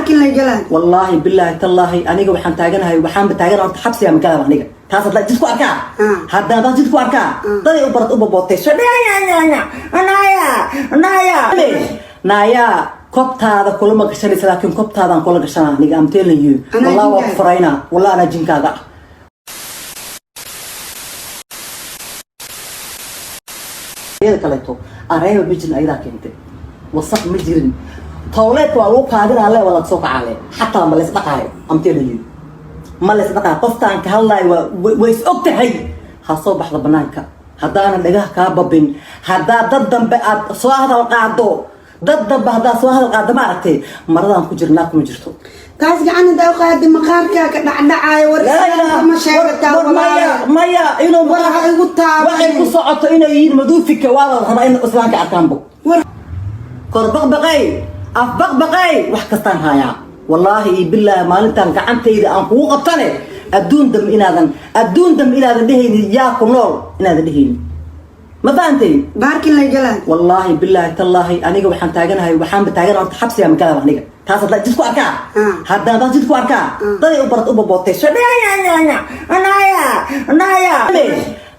باركن لجلان والله بالله تالله أنا وحن تاجنا هاي وحن بتاجنا أنت حبس يا مكان أنا تاسد لا جدك أركا هذا لا جدك أركا ترى أبرد أبوبوتة شو نايا كبت هذا كل ما كشري لكن كبت هذا كل كشنا نيجي أم telling you والله وفرينا والله أنا جنك هذا هذا كليتو أريد بيجن أيضا كنت وصف مجرين طاولات وألو قادر عليه ولا تسوق عليه حتى ما لسه بقى أم telling you ما لسه بقى قصتان كهلا ويسقط هاي حصوب بحض بنانك هذا أنا لقاه كاببين هذا ضدم بقى صواهد القعدو ضدم بهذا صواهد القعدو ما عرفتي مرة أنكو جرناكم جرتو كاس قاعد ده قاعد مقارك كدعدعاي ورسالة ما شاغلتها مايا إنه ولا يقطع waxay ku socoto inay maduufika waa raba in islaanka arkaanbo korbaq baqay afbaq baqay wax kastaan haya wallahi billahi maalintan gacantayda aan kugu qabtane adduun dam inaadan dhehayni yaa ku nool inaadan dhehayni ma fahamtay باركن لجلان wallahi billahi tallahi aniga waxaan taaganahay waxaan bataagana anta xabsi ya magaalada aniga taasad la jidku arkaa hadda la jidku arkaa tadii u barad u boobotay soo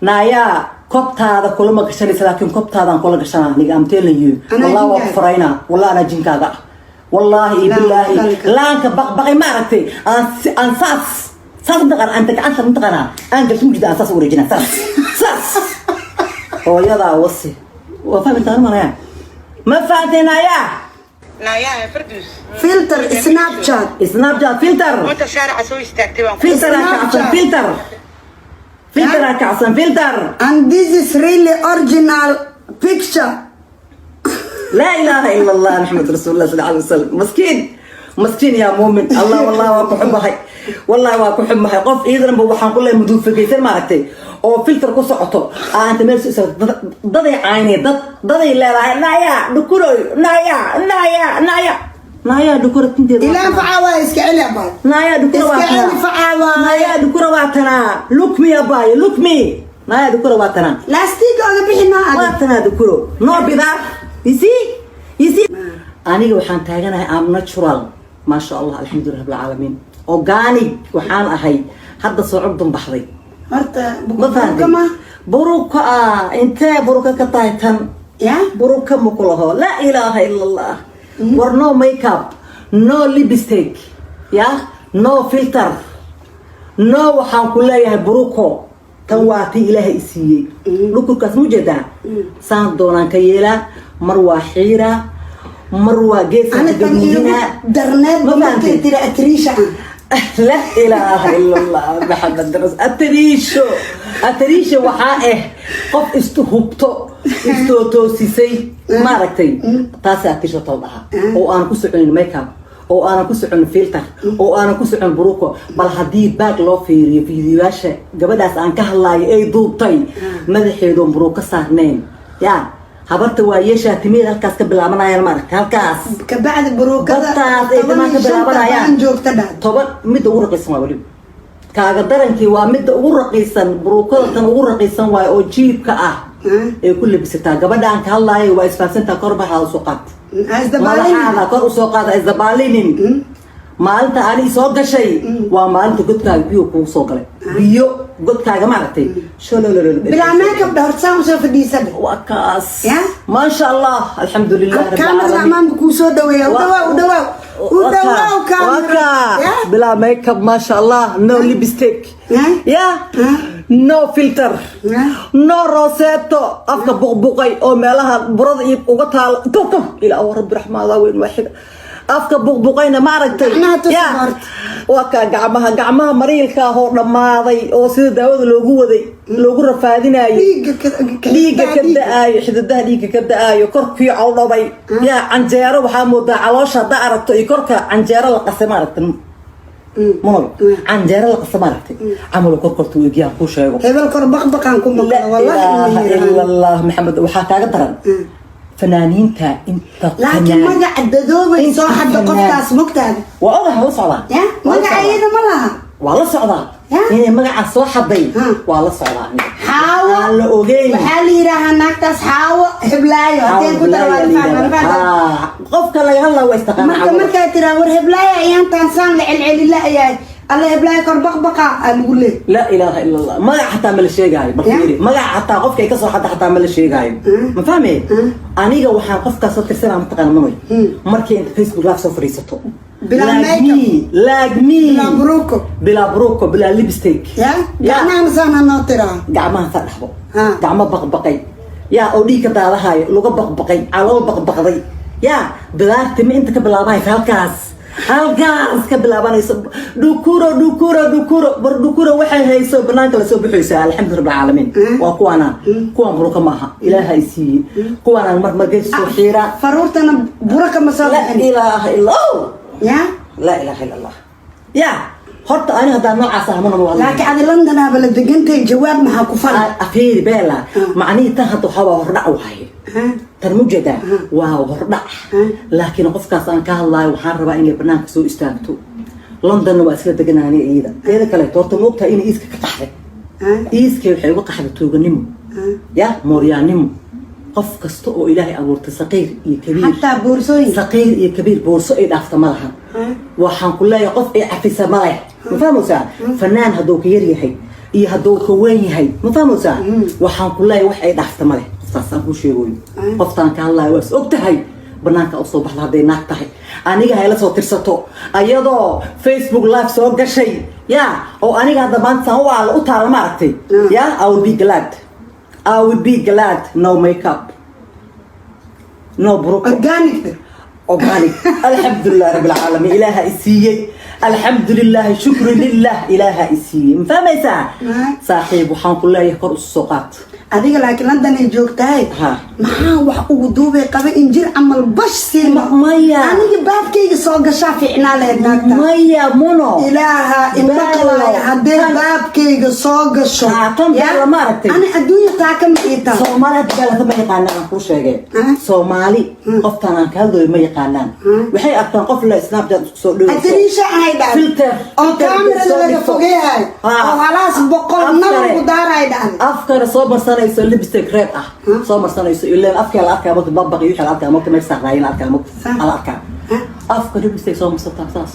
naaya كبتها كل ما كشري لكن كبتها هذا كل كشنا نيجي أم telling you والله وفرينا والله أنا جنك هذا والله بالله لانك بقي ما عرفتي أنصاص صدق أنت منتقنا أنت شو جدا أساس ورجنا ساس هو يلا وصي وفهم أنت ما فاتنا يا نايا فردوس فلتر سناب شات فلتر وانت شارع اسوي استاكتيفان فلتر كعصن فلتر and this is really original picture لا إله إلا الله محمد رسول الله صلى الله عليه وسلم مسكين يا مؤمن الله والله واكو حبها والله واكو حبها قف إذا بوحان كله مدوف في كيسر ما ركتي أو فلتر كوسعته أنت مالس ضدي عيني ضدي لا نايا دكورو نايا دكورة تنتي إلى فعوا إسكعلي يا باي نايا دكورة إسكعلي فعوا نايا دكورة واتنا look me يا باي look me نايا دكورة واتنا لاستيك أنا بحنا واتنا دكورو no بذا you see أنا وحان تاجنا I'm natural ما شاء الله الحمد لله رب العالمين organic وحان أهي هذا صعب ضم بحري هرت بفهم بروكا أنت بروكا كتايتن يا بروكا مكلها لا إله إلا الله or no makeup no lipstick no filter no وحان كلها بروكو تواتي إلهي إسيي لوكو كاسمو جدا سان دونان كيلا مروة حيرة مروة جيسة أنا تنقيرها درنات ممكن ترى أتريشة لا إله إلا الله محمد رسول أتريشو وحائه قف استهبطو استوتوسيسي ما ركتي تاسع أتريشو طلعها أو أنا كسرعن الميك اب أو أنا كسرعن فلتر أو أنا كسرعن بروكو بل هدي باك لو في فيديوهاش قبل أن كهلاي أي ضوطي مدحي دون بروكو صارنين يا habarta waa yeesha timid halkaas ka bilaabanayaan marka halkaas ka bacdi buruukada dadtaas ay dama ka bilaabanayaan joogta dhan toban mid ugu raqiisan waa wali kaaga darankii waa mid ugu raqiisan buruukada tan ugu raqiisan waa oo jiibka ah ee ku labisata gabadhaan ka hadlaayay waa isfaasanta korbaha soo qaad malaha kor u soo qaad isdabaalinin maalinta ani soo gashay waa maalinta godkaaga biyo ku soo galay biyo godkaaga ma aragtay bilaa makeup dhorsan soo fadhiisan wakaas ma sha Allah alxamdulillah rabbil alamin kaamiraman ku soo dhaweeyo udawaa kaamira bilaa makeup ma sha Allah no lipstick no filter no rosetto afka buqbuqay oo meelaha burada uga taal ila rabbi raxmaada weyn waaxid afka buqbuqayna ma aragtay waka gacmaha mariilka oo dhamaaday oo sida daawada loogu waday loogu rafaadinayo dhiiga ka daayo xidadaha dhiiga ka daayo korkii cawdhabay canjeero waxa moodaa caloosha hada aragto iyo korka canjeero la qasay ma aragtay canjeero la qasay ma aragtay amal korkortu weegiyaa ku sheego hebel kor baqbaqan ku maqla wallahi illallah maxamed waxa kaaga daran فنانينتا انت لكن ما عددوه يسوى حد قفطاس مكتاد واضح هو صعبة ما عيدا مالها والله صعبة inay magaca soo xaday waa la socdaa حاوة aan la ogeyn وحالي راها ناكتاس حاوة هبلايو هدين كنت qofka laga hadlaa waa istaqaana marka tira war heblaaya ayaan taansan la celceli la ayay الله heblaaya kor baqbaqa aan lee لا اله الا الله magaca xataa ma la sheegaayo markii magaca xataa qofka ay ka soo xataa ma la sheegaayo ma fahmay aniga waxaan qofkaas soo tirsanaa mataqaan manoy markii inta Facebook live soo fariisato لاجمي بلا بروكو بلا ليبستيك يا أنا مسانا ناطرة قعمها فرحبو قعمها بقبقي يا أوديك دالهاي لوجا بقبقي على بقبقي يا بلارتي ما أنت كبلاباي هالكاس كبلاباني دوكورو بردوكورو وحي هاي سو بنانك لسو بحيسا الحمد لله العالمين وكوانا كوان بروكا معها إلها يسي كوانا المرمجي سوحيرا فرورتنا بروكا مسالا لا إله إلا الله يا لا إله إلا الله يا horta ani hadda noocaas ah mana wada laakiin aan London aba la degantay jawaab ma ku fal afiir beela macnii tan hadda waxa hordhac u haye tan mujada waa hordhac laakiin qofkaas aan ka hadlayo waxaan rabaa in barnaamijka soo istaagto London waa isla deganaanay iyada teeda kale horta moogta in iiska ka taxday iiska waxay uga qaxday tooganimo ya mooryaanimo qof kasta oo ilaahay abuurtay saqiir iyo kabiir hatta boorsooyin saqiir iyo kabiir boorso ay dhaafta malaha waxaan ku leeyahay qof ay afisa malay ma fahmaysaa fanaan haduu ka yar yahay iyo haduu ka weyn yahay ma fahmaysaa waxaan ku leeyahay wax ay dhaafta malay qoftaas aan ku sheegoy qoftaan ka hadlayo waa og tahay banaanka oo soo baxda haday naag tahay aniga hay la soo tirsato ayadoo Facebook live soo gashay ya oo aniga hadda maanta waa la u taala ma aragtay ya I will be glad I would be glad no makeup no broke organic الحمد لله رب العالمين إله إسيي الحمد لله شكر لله إله إسيي مفهميسا صاحب وحان الله يكر السوقات adiga laakiin London ay joogtahay maxaa wax ugu duubay qaba injir amal bashsi maya aniga baabkayga soo gashaa fiicnaa leednaagta maya mono ilaaha imaqlay hadee baabkayga soo gasho yaa ma aragtay ani adduunyo taa ka miita Soomaali galada ma yaqaanaan ku sheegay Soomaali qoftan aan ka hadlay ma yaqaanaan waxay arkaan qof la Snapchat soo dhaw adriisha ay dhahay filter oo camera laga fogeeyay oo halaas boqol nabar ku daaray dhahay afkar soo barsan ayso lipstick red ah soo marsanayso ilaa afka la arkaa marka babaqi wixii la arkaa marka meesha raayeen arkaa marka ala arkaa afka lipstick soo marsantaa saas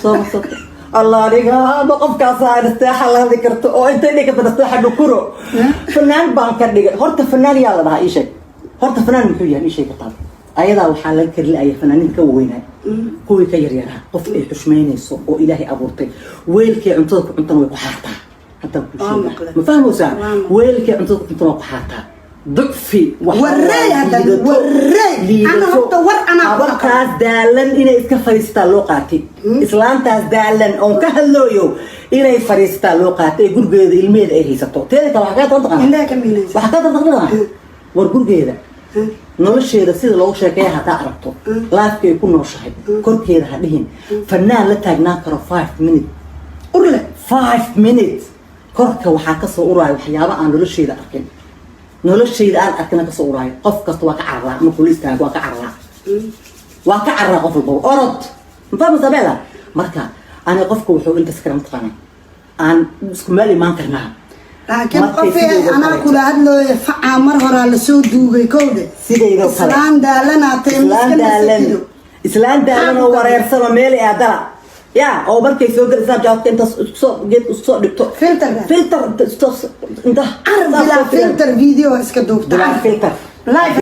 soo marsanta الله عليك ما قف كاسان استاحة الله ذكرت أو أنت اللي كنت استاحة دكورو فنان بانكر دقيق هرت فنان يلا ده أي شيء هرت فنان محيي أي شيء بطل أيضا وحالك كرل أي فنانين كوينها كوي كيريرها قف الحشمين الصو وإلهي أبورتي ويلك أنتظر أنت وقحتها حتى ما فهموا ساعة ويلك أنتظر أنت وقحتها ضعفي ورّي هذا ورّي أنا هتطور أنا أبركاز دالن إنه إسكفريستا لوقاتي إسلام تاز دالن أو كهلويو إنه فريستا لوقاتي يقول جيد الميد إيه سطو تاني كم حاجات أنتقنا لا كمينة وحاجات أنتقنا ورجول جيدا نوش هذا سيد لو شكاية هتعرفته لايف يكون نوش هاي كل كده هدين فنان لتاجنا كرو 5 minutes أورلا 5 minutes كرك وحاكس وراي وحيابا عن نوش هذا أكيد noloshayda aan arkana ka soo uraayo qof kasta waa ka carraa ma poliiska waa ka carraa qof walba orod ma sabela marka ana qofku wuxuu inta iskram taqaan aan isku meel iman karnaa laakiin qofay ana kula hadlo faca mar hore la soo duugay kowda sidayda islaan daalana islaan daalana wareersan meel aadala يا أو بركي سوق الإسلام جاوبت أنت صوت دكتور فلتر انت عرض بلا فلتر فيديو اسكدوك بلا فلتر لايف